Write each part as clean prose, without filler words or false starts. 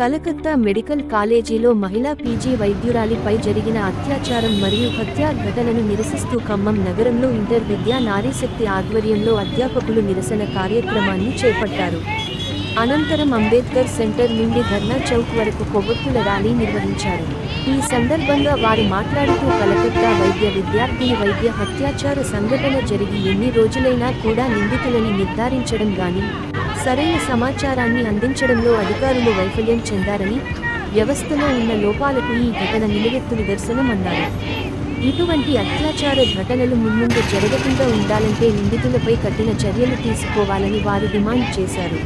Calcutta medical కాలేజీలో మహిళా PG వైద్యురాలిపై జరిగిన అత్యాచారం మరియు హత్య ఘటనను నిరసిస్తూ ఖమ్మం నగరంలో ఇంటర్ విద్యా నారీశక్తి ఆధ్వర్యంలో అధ్యాపకులు నిరసన కార్యక్రమాన్ని చేపట్టారు. అనంతరం అంబేద్కర్ సెంటర్ నుండి ధర్నా చౌక్ వరకు కొవ్వొత్తుల ర్యాలీ నిర్వహించారు. ఈ సందర్భంగా వారు మాట్లాడుతూ కలకత్తా వైద్య విద్యార్థిని వైద్య అత్యాచార సంఘటన జరిగి ఎన్ని రోజులైనా కూడా నిందితులని నిర్ధారించడం గాని సరైన సమాచారాన్ని అందించడంలో అధికారులు వైఫల్యం చెందారని, వ్యవస్థలో ఉన్న లోపాలకు ఈ ఘటన నిలువెత్తు నిదర్శనమన్నారు. ఇటువంటి అత్యాచార ఘటనలు మున్ముందు జరగకుండా ఉండాలంటే నిందితులపై కఠిన చర్యలు తీసుకోవాలని వారు డిమాండ్ చేశారు.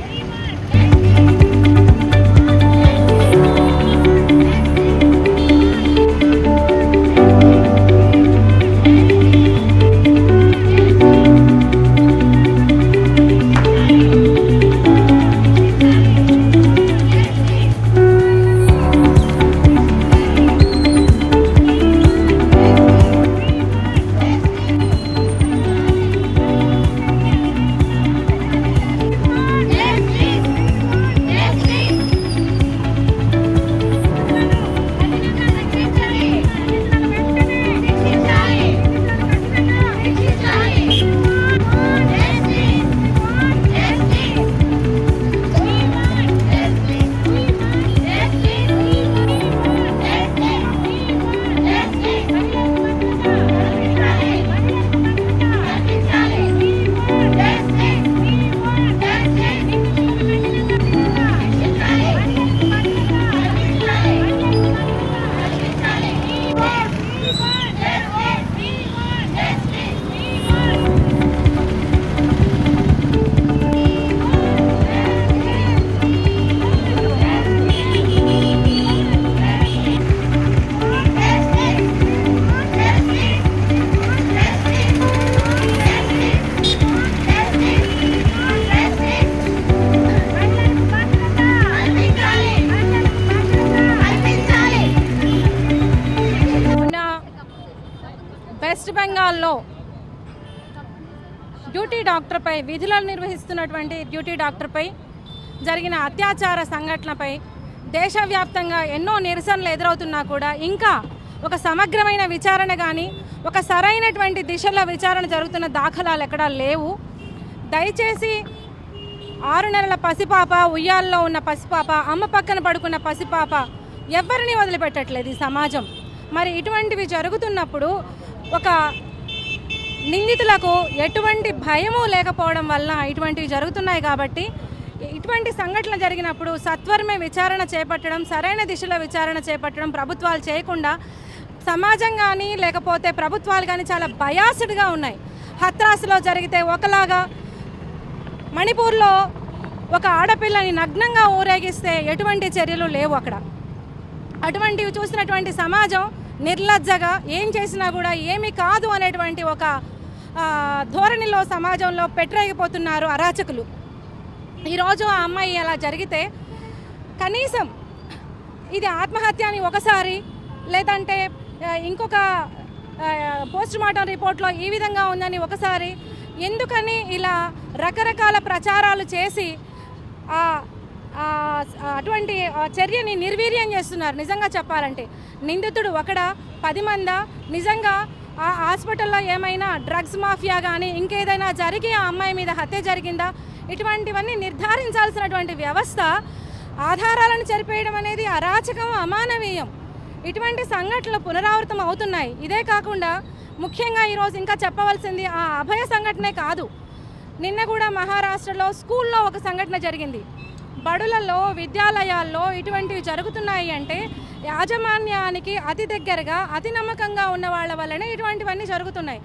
వెస్ట్ బెంగాల్లో డ్యూటీ డాక్టర్పై విధులను నిర్వహిస్తున్నటువంటి డ్యూటీ డాక్టర్పై జరిగిన అత్యాచార సంఘటనపై దేశవ్యాప్తంగా ఎన్నో నిరసనలు ఎదురవుతున్నా కూడా ఇంకా ఒక సమగ్రమైన విచారణ కానీ ఒక సరైనటువంటి దిశలో విచారణ జరుగుతున్న దాఖలాలు ఎక్కడా లేవు. దయచేసి 6 నెలల పసిపాప, ఉయ్యాల్లో ఉన్న పసిపాప, అమ్మ పక్కన పడుకున్న పసిపాప ఎవరిని వదిలిపెట్టట్లేదు ఈ సమాజం. మరి ఇటువంటివి జరుగుతున్నప్పుడు ఒక నిందితులకు ఎటువంటి భయము లేకపోవడం వల్ల ఇటువంటివి జరుగుతున్నాయి. కాబట్టి ఇటువంటి సంఘటన జరిగినప్పుడు సత్వరమే విచారణ చేపట్టడం, సరైన దిశలో విచారణ చేపట్టడం ప్రభుత్వాలు చేయకుండా సమాజం కానీ లేకపోతే ప్రభుత్వాలు కానీ చాలా బయాస్డ్గా ఉన్నాయి. హత్రాస్లో జరిగితే ఒకలాగా, మణిపూర్లో ఒక ఆడపిల్లని నగ్నంగా ఊరేగిస్తే ఎటువంటి చర్యలు లేవు అక్కడ. అటువంటివి చూసినటువంటి సమాజం నిర్లజ్జగా ఏం చేసినా కూడా ఏమీ కాదు అనేటువంటి ఒక ధోరణిలో సమాజంలో పెట్టరేగిపోతున్నారు అరాచకులు. ఈరోజు ఆ అమ్మాయి అలా జరిగితే కనీసం ఇది ఆత్మహత్య అని ఒకసారి, లేదంటే ఇంకొక పోస్ట్ మార్టం రిపోర్ట్లో ఈ విధంగా ఉందని ఒకసారి, ఎందుకని ఇలా రకరకాల ప్రచారాలు చేసి అటువంటి చర్యని నిర్వీర్యం చేస్తున్నారు? నిజంగా చెప్పాలంటే నిందితుడు ఒకడా 10 మందా? నిజంగా ఆ హాస్పిటల్లో ఏమైనా డ్రగ్స్ మాఫియా కానీ ఇంకేదైనా జరిగి ఆ అమ్మాయి మీద హత్య జరిగిందా? ఇటువంటివన్నీ నిర్ధారించాల్సినటువంటి వ్యవస్థ ఆధారాలను చెరిపేయడం అనేది అరాచకం, అమానవీయం. ఇటువంటి సంఘటనలు పునరావృతం అవుతున్నాయి. ఇదే కాకుండా ముఖ్యంగా ఈరోజు ఇంకా చెప్పవలసింది ఆ అభయ సంఘటనే కాదు. నిన్న కూడా మహారాష్ట్రలో స్కూల్లో ఒక సంఘటన జరిగింది. బడులలో, విద్యాలయాల్లో ఇటువంటివి జరుగుతున్నాయి అంటే యాజమాన్యానికి అతి దగ్గరగా, అతి నమ్మకంగా ఉన్న వాళ్ళ వల్లనే ఇటువంటివన్నీ జరుగుతున్నాయి.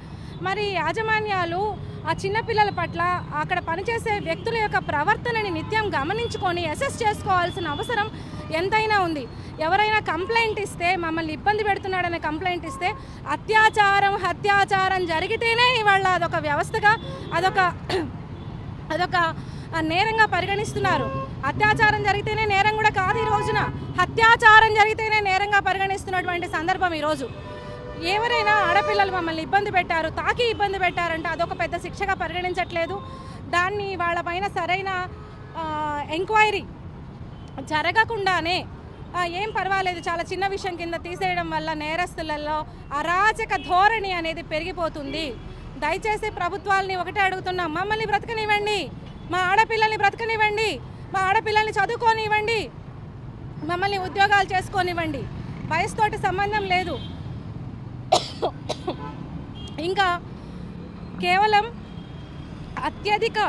మరి యాజమాన్యాలు ఆ చిన్నపిల్లల పట్ల అక్కడ పనిచేసే వ్యక్తుల యొక్క ప్రవర్తనని నిత్యం గమనించుకొని అసెస్ చేసుకోవాల్సిన అవసరం ఎంతైనా ఉంది. ఎవరైనా కంప్లైంట్ ఇస్తే, మమ్మల్ని ఇబ్బంది పెడుతున్నాడనే కంప్లైంట్ ఇస్తే అత్యాచారం, హత్యాచారం జరిగితేనే ఇవాళ అదొక వ్యవస్థగా, అదొక నేరంగా పరిగణిస్తున్నారు. అత్యాచారం జరిగితేనే నేరం కూడా కాదు, ఈ రోజున హత్యాచారం జరిగితేనే నేరంగా పరిగణిస్తున్నటువంటి సందర్భం ఈరోజు. ఎవరైనా ఆడపిల్లలు మమ్మల్ని ఇబ్బంది పెట్టారు, తాకి ఇబ్బంది పెట్టారంటే అదొక పెద్ద శిక్షగా పరిగణించట్లేదు. దాన్ని వాళ్ళపైన సరైన ఎంక్వైరీ జరగకుండానే ఏం పర్వాలేదు చాలా చిన్న విషయం కింద తీసేయడం వల్ల నేరస్తులలో అరాచక ధోరణి అనేది పెరిగిపోతుంది. దయచేసి ప్రభుత్వాలని ఒకటే అడుగుతున్నాం, మమ్మల్ని బ్రతకనివ్వండి, మా ఆడపిల్లల్ని బ్రతకనివ్వండి, మా ఆడపిల్లల్ని చదువుకోనివ్వండి, మమ్మల్ని ఉద్యోగాలు చేసుకోనివ్వండి. వయసుతోటి సంబంధం లేదు. ఇంకా కేవలం అత్యధిక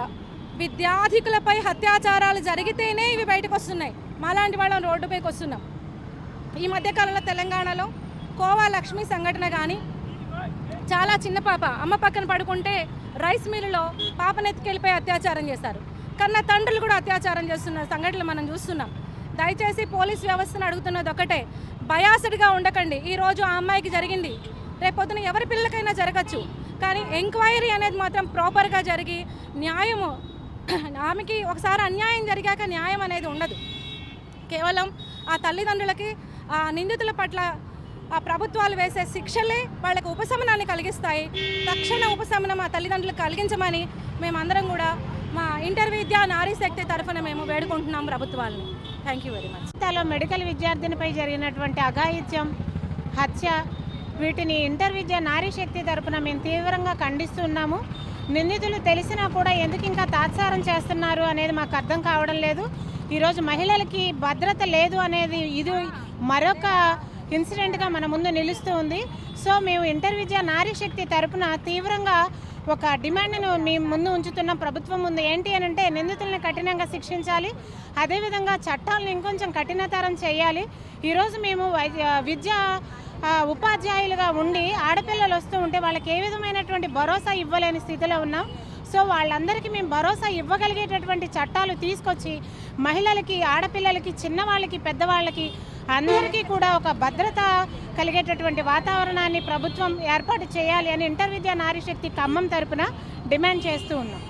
విద్యార్థికులపై అత్యాచారాలు జరిగితేనే ఇవి బయటకు వస్తున్నాయి. మాలాంటి వాళ్ళం రోడ్డుపైకి వస్తున్నాం. ఈ మధ్యకాలంలో తెలంగాణలో కోవా లక్ష్మి సంఘటన కానీ, చాలా చిన్న పాప అమ్మ పక్కన పడుకుంటే రైస్ మిల్లులో పాపను ఎత్తుకెళ్ళిపోయి అత్యాచారం చేశారు. కన్నా తండ్రులు కూడా అత్యాచారం చేస్తున్న సంఘటనలు మనం చూస్తున్నాం. దయచేసి పోలీస్ వ్యవస్థను అడుగుతున్నది ఒకటే, బయాస్డ్గా ఉండకండి. ఈరోజు ఆ అమ్మాయికి జరిగింది, రేపొద్దున ఎవరి పిల్లలకైనా జరగచ్చు. కానీ ఎంక్వైరీ అనేది మాత్రం ప్రాపర్గా జరిగి న్యాయము, ఆమెకి ఒకసారి అన్యాయం జరిగాక న్యాయం అనేది ఉండదు. కేవలం ఆ తల్లిదండ్రులకి, ఆ నిందితుల పట్ల ఆ ప్రభుత్వాలు వేసే శిక్షలే వాళ్ళకి ఉపశమనాన్ని కలిగిస్తాయి. తక్షణ ఉపశమనం ఆ తల్లిదండ్రులకు కలిగించమని మేమందరం కూడా మా ఇంటర్ విద్యా నారీ శక్తి తరఫున మేము వేడుకుంటున్నాం ప్రభుత్వాలను. Thank you very much. Medical విద్యార్థినిపై జరిగినటువంటి అఘాయిత్యం, హత్య, వీటిని ఇంటర్ విద్యా నారీ శక్తి తరఫున మేము తీవ్రంగా ఖండిస్తున్నాము. నిందితులు తెలిసినా కూడా ఎందుకు ఇంకా తాత్సారం చేస్తున్నారు అనేది మాకు అర్థం కావడం లేదు. ఈరోజు మహిళలకి భద్రత లేదు అనేది ఇది మరొక ఇన్సిడెంట్గా మన ముందు నిలుస్తూ ఉంది. సో మేము ఇంటర్ విద్యా నారీ శక్తి తరఫున తీవ్రంగా ఒక డిమాండ్ను మీ ముందు ఉంచుతున్న ప్రభుత్వం ముందు. ఏంటి అని అంటే నిందితుల్ని కఠినంగా శిక్షించాలి, అదేవిధంగా చట్టాలను ఇంకొంచెం కఠినతరం చేయాలి. ఈరోజు మేము విద్యా ఉపాధ్యాయులుగా ఉండి ఆడపిల్లలు వస్తూ ఉంటే వాళ్ళకి ఏ విధమైనటువంటి భరోసా ఇవ్వలేని స్థితిలో ఉన్నాం. సో వాళ్ళందరికీ మేము భరోసా ఇవ్వగలిగేటటువంటి చట్టాలు తీసుకొచ్చి మహిళలకి, ఆడపిల్లలకి, చిన్నవాళ్ళకి, పెద్దవాళ్ళకి అందరికీ కూడా ఒక భద్రత కలిగేటటువంటి వాతావరణాన్ని ప్రభుత్వం ఏర్పాటు చేయాలి అని ఇంటర్ విద్యా నారీ శక్తి ఖమ్మం తరపున డిమాండ్ చేస్తూ ఉన్నాం.